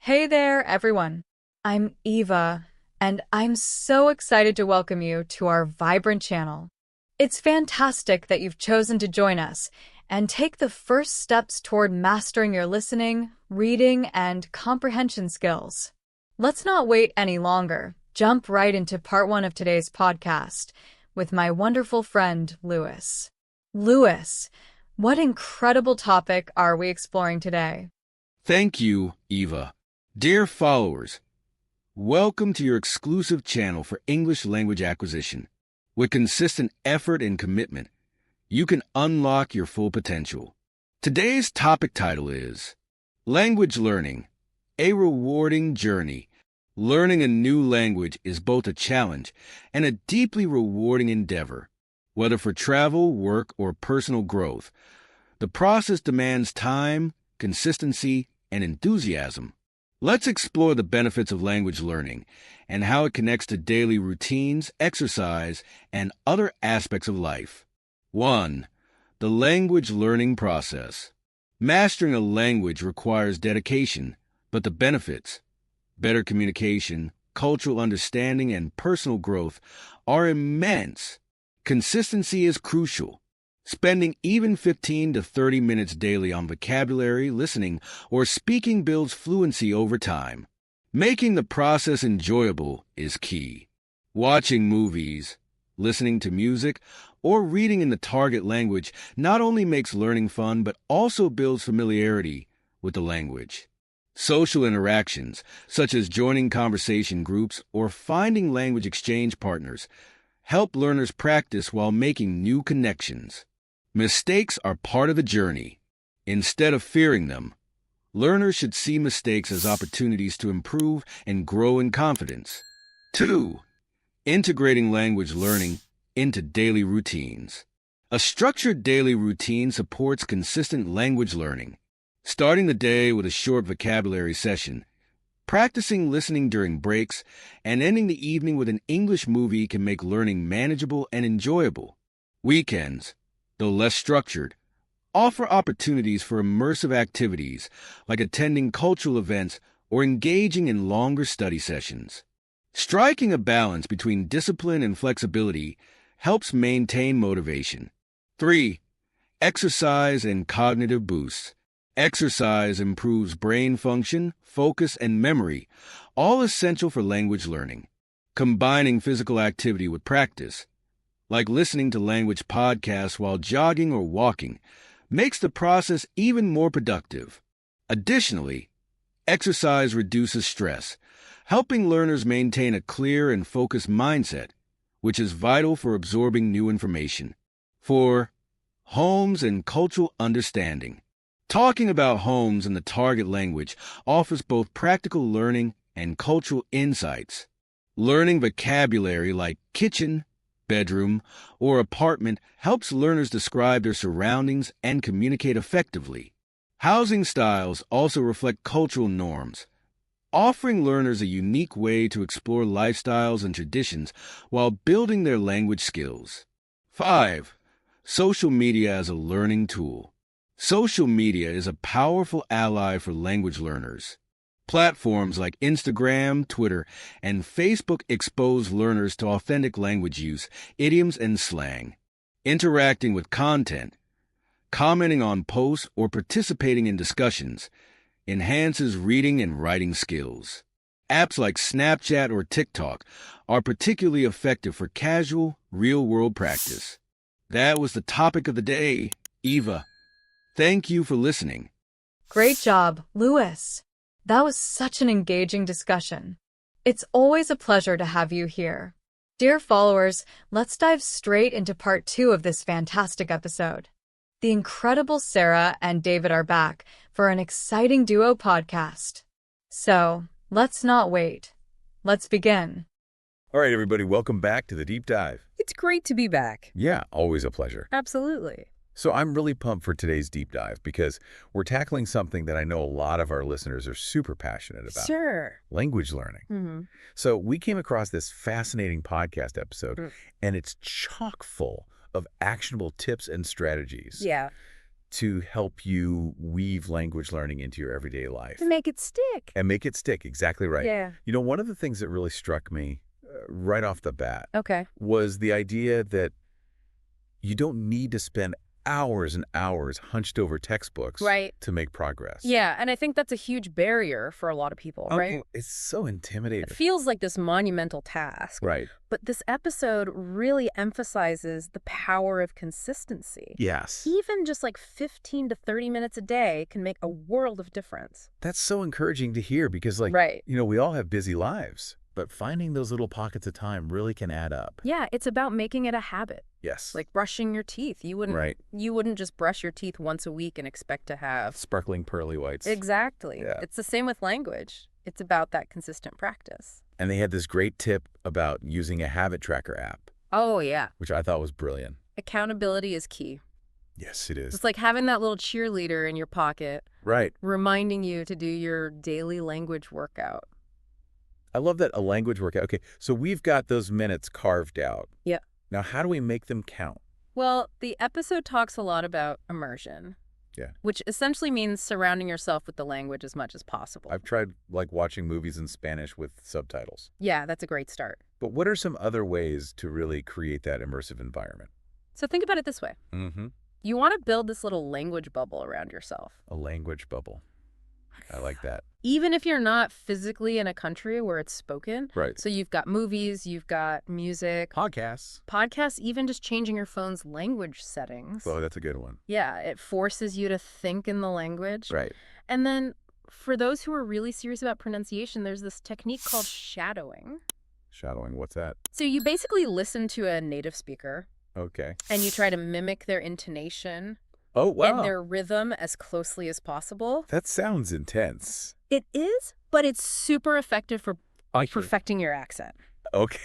Hey there, everyone. I'm Eva, and I'm so excited to welcome you to our vibrant channel. It's fantastic that you've chosen to join us and take the first steps toward mastering your listening, reading, and comprehension skills. Let's not wait any longer. Jump right into part one of today's podcast with my wonderful friend, Lewis. Lewis, what incredible topic are we exploring today? Thank you, Eva. Dear followers, welcome to your exclusive channel for English language acquisition. With consistent effort and commitment, you can unlock your full potential. Today's topic title is Language Learning, a Rewarding Journey. Learning a new language is both a challenge and a deeply rewarding endeavor. Whether for travel, work, or personal growth, the process demands time, consistency, and enthusiasm. Let's explore the benefits of language learning and how it connects to daily routines, exercise, and other aspects of life. 1. The language learning process. Mastering a language requires dedication, but the benefits, better communication, cultural understanding, and personal growth, are immense. Consistency is crucial. Spending even 15 to 30 minutes daily on vocabulary, listening, or speaking builds fluency over time. Making the process enjoyable is key. Watching movies, listening to music, or reading in the target language not only makes learning fun but also builds familiarity with the language. Social interactions, such as joining conversation groups or finding language exchange partners, help learners practice while making new connections. Mistakes are part of the journey. Instead of fearing them, learners should see mistakes as opportunities to improve and grow in confidence. 2. Integrating language learning into daily routines. A structured daily routine supports consistent language learning. Starting the day with a short vocabulary session, practicing listening during breaks, and ending the evening with an English movie can make learning manageable and enjoyable. Weekends, though less structured, offer opportunities for immersive activities like attending cultural events or engaging in longer study sessions. Striking a balance between discipline and flexibility helps maintain motivation. 3. Exercise and cognitive boosts. Exercise improves brain function, focus, and memory, all essential for language learning. Combining physical activity with practice, like listening to language podcasts while jogging or walking, makes the process even more productive. Additionally, exercise reduces stress, helping learners maintain a clear and focused mindset, which is vital for absorbing new information. 4. Homes and cultural understanding. Talking about homes in the target language offers both practical learning and cultural insights. Learning vocabulary like kitchen, bedroom, or apartment helps learners describe their surroundings and communicate effectively. Housing styles also reflect cultural norms, offering learners a unique way to explore lifestyles and traditions while building their language skills. 5. Social media as a learning tool. Social media is a powerful ally for language learners. Platforms like Instagram, Twitter, and Facebook expose learners to authentic language use, idioms, and slang. Interacting with content, commenting on posts, or participating in discussions enhances reading and writing skills. Apps like Snapchat or TikTok are particularly effective for casual, real-world practice. That was the topic of the day, Eva. Thank you for listening. Great job, Lewis. That was such an engaging discussion. It's always a pleasure to have you here. Dear followers, let's dive straight into part 2 of this fantastic episode. The incredible Sarah and David are back for an exciting duo podcast. So, let's not wait. Let's begin. All right, everybody, welcome back to the Deep Dive. It's great to be back. Yeah, always a pleasure. Absolutely. So I'm really pumped for today's Deep Dive because we're tackling something that I know a lot of our listeners are super passionate about. Sure. Language learning. Mm-hmm. So we came across this fascinating podcast episode, and it's chock full of actionable tips and strategies. Yeah. to help you weave language learning into your everyday life. To make it stick. And make it stick, exactly right. Yeah. You know, one of the things that really struck me right off the bat Okay. was the idea that you don't need to spend hours and hours hunched over textbooks Right. to make progress. Yeah, and I think that's a huge barrier for a lot of people, right? It's so intimidating. It feels like this monumental task. Right. But this episode really emphasizes the power of consistency. Yes. Even just like 15 to 30 minutes a day can make a world of difference. That's so encouraging to hear because, like, Right. you know, we all have busy lives, but finding those little pockets of time really can add up. Yeah, it's about making it a habit. Yes. Like brushing your teeth. You wouldn't just brush your teeth once a week and expect to have sparkling pearly whites. Exactly. Yeah. It's the same with language. It's about that consistent practice. And they had this great tip about using a habit tracker app, Oh, yeah. which I thought was brilliant. Accountability is key. Yes, it is. It's like having that little cheerleader in your pocket Right. reminding you to do your daily language workout. I love that, a language workout. Okay, so we've got those minutes carved out. Yeah. Now, how do we make them count? Well, the episode talks a lot about immersion. Yeah. Which essentially means surrounding yourself with the language as much as possible. I've tried, like, watching movies in Spanish with subtitles. Yeah, that's a great start. But what are some other ways to really create that immersive environment? So think about it this way. Mm-hmm. You want to build this little language bubble around yourself. A language bubble. I like that. Even if you're not physically in a country where it's spoken. Right. So you've got movies, you've got music. Podcasts, even just changing your phone's language settings. Oh, that's a good one. Yeah, it forces you to think in the language. Right. And then for those who are really serious about pronunciation, there's this technique called shadowing. Shadowing, what's that? So you basically listen to a native speaker Okay. and you try to mimic their intonation Oh, wow. and their rhythm as closely as possible. That sounds intense. It is, but it's super effective for perfecting your accent. Okay.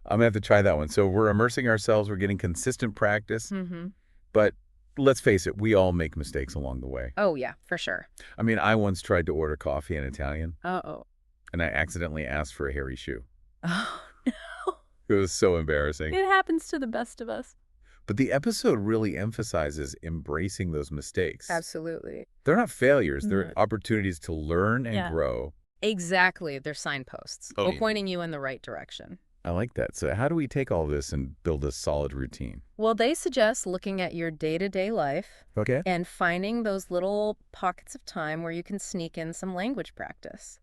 I'm going to have to try that one. So we're immersing ourselves. We're getting consistent practice. Mm-hmm. But let's face it, we all make mistakes along the way. Oh, yeah, for sure. I mean, I once tried to order coffee in Italian, Uh-oh. and I accidentally asked for a hairy shoe. Oh, no. It was so embarrassing. It happens to the best of us. But the episode really emphasizes embracing those mistakes. Absolutely. They're not failures. No. They're opportunities to learn and grow. Exactly. They're signposts. Oh, Or yeah. pointing you in the right direction. I like that. So how do we take all this and build a solid routine? Well, they suggest looking at your day-to-day life Okay. and finding those little pockets of time where you can sneak in some language practice.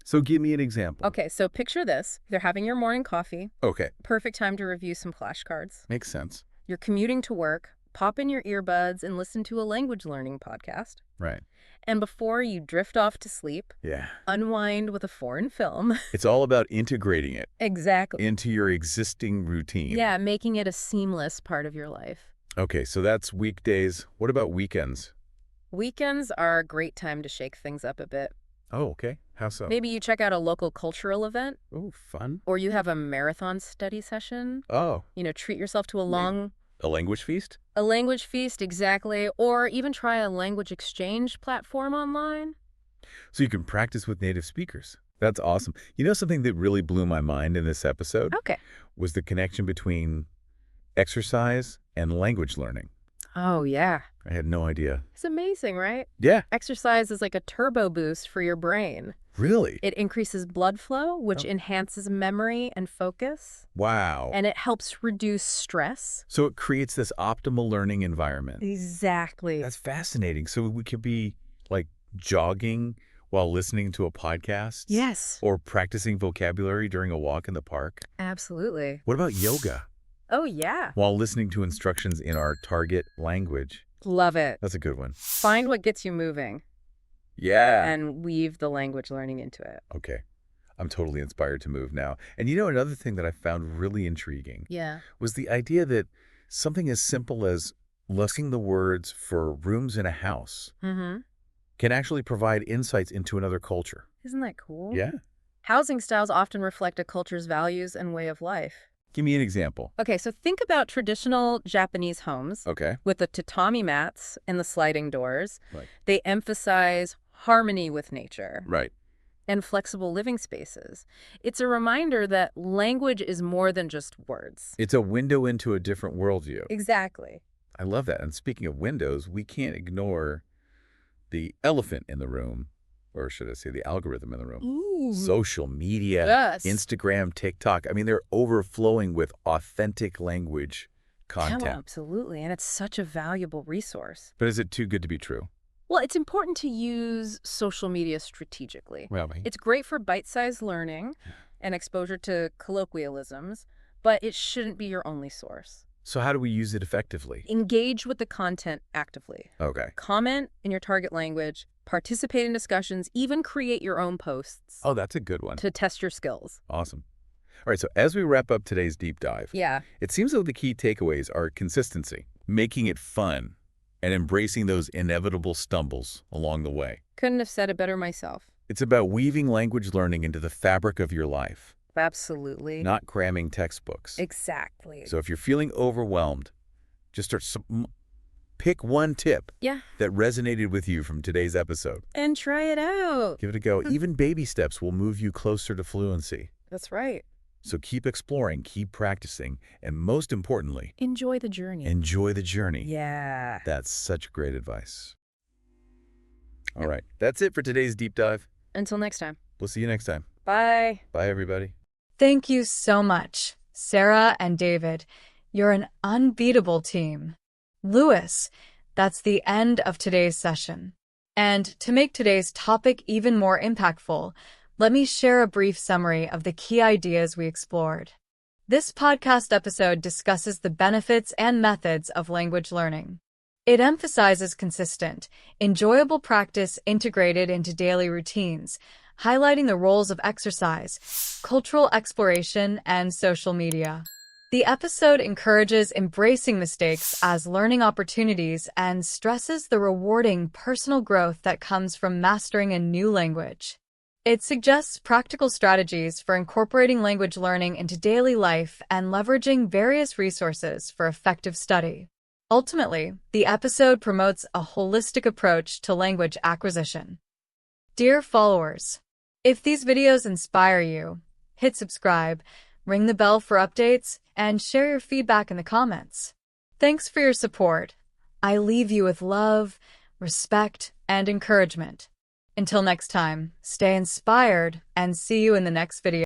So give me an example. Okay, so picture this. You're having your morning coffee. Okay. Perfect time to review some flashcards. Makes sense. You're commuting to work. Pop in your earbuds and listen to a language learning podcast. Right. And before you drift off to sleep, Yeah. unwind with a foreign film. It's all about integrating it Exactly. into your existing routine. Yeah, making it a seamless part of your life. Okay, so that's weekdays. What about weekends? Weekends are a great time to shake things up a bit. Oh, okay. How so? Maybe you check out a local cultural event, Oh, fun. or you have a marathon study session. Oh, Treat yourself to a language feast? a language feast, exactly, or even try a language exchange platform online. So you can practice with native speakers. That's awesome. You know, something that really blew my mind in this episode Okay. was the connection between exercise and language learning. Oh, yeah. I had no idea. It's amazing, right? Yeah. Exercise is like a turbo boost for your brain. Really? It increases blood flow, which enhances memory and focus, Wow. and it helps reduce stress. So it creates this optimal learning environment. Exactly. That's fascinating. So we could be like jogging while listening to a podcast? Yes, Or practicing vocabulary during a walk in the park? absolutely. What about yoga? Oh, yeah. While listening to instructions in our target language? Love it. That's a good one. Find what gets you moving Yeah. and weave the language learning into it. Okay. I'm totally inspired to move now. And you know, another thing that I found really intriguing Yeah. was the idea that something as simple as looking the words for rooms in a house Mm-hmm. can actually provide insights into another culture. Isn't that cool? Yeah. Housing styles often reflect a culture's values and way of life. Give me an example. Okay, so think about traditional Japanese homes Okay. with the tatami mats and the sliding doors. Right. They emphasize harmony with nature Right. and flexible living spaces. It's a reminder that language is more than just words. It's a window into a different worldview. Exactly. I love that. And speaking of windows, we can't ignore the elephant in the room, or should I say the algorithm in the room? Ooh. Social media, Yes. Instagram, TikTok. I mean, they're overflowing with authentic language content. Yeah, absolutely. And it's such a valuable resource. But is it too good to be true? Well, it's important to use social media strategically. Well, It's great for bite-sized learning and exposure to colloquialisms, but it shouldn't be your only source. so how do we use it effectively? Engage with the content actively. Okay. Comment in your target language, participate in discussions, even create your own posts Oh, that's a good one. to test your skills. Awesome. All right, so as we wrap up today's deep dive, Yeah. it seems though the key takeaways are consistency, making it fun, and embracing those inevitable stumbles along the way. Couldn't have said it better myself. It's about weaving language learning into the fabric of your life, Absolutely. not cramming textbooks. Exactly. So if you're feeling overwhelmed, just pick one tip Yeah. that resonated with you from today's episode. And try it out. Give it a go. Even baby steps will move you closer to fluency. That's right. So keep exploring, keep practicing, and most importantly, Enjoy the journey. enjoy the journey. Yeah. That's such great advice. All right, that's it for today's deep dive. Until next time. We'll see you next time. Bye. Bye, everybody. Thank you so much, Sarah and David. You're an unbeatable team. Lewis, that's the end of today's session. And to make today's topic even more impactful, let me share a brief summary of the key ideas we explored. This podcast episode discusses the benefits and methods of language learning. It emphasizes consistent, enjoyable practice integrated into daily routines, highlighting the roles of exercise, cultural exploration, and social media. The episode encourages embracing mistakes as learning opportunities and stresses the rewarding personal growth that comes from mastering a new language. It suggests practical strategies for incorporating language learning into daily life and leveraging various resources for effective study. Ultimately, the episode promotes a holistic approach to language acquisition. Dear followers, if these videos inspire you, hit subscribe, ring the bell for updates, and share your feedback in the comments. Thanks for your support. I leave you with love, respect, and encouragement. Until next time, stay inspired and see you in the next video.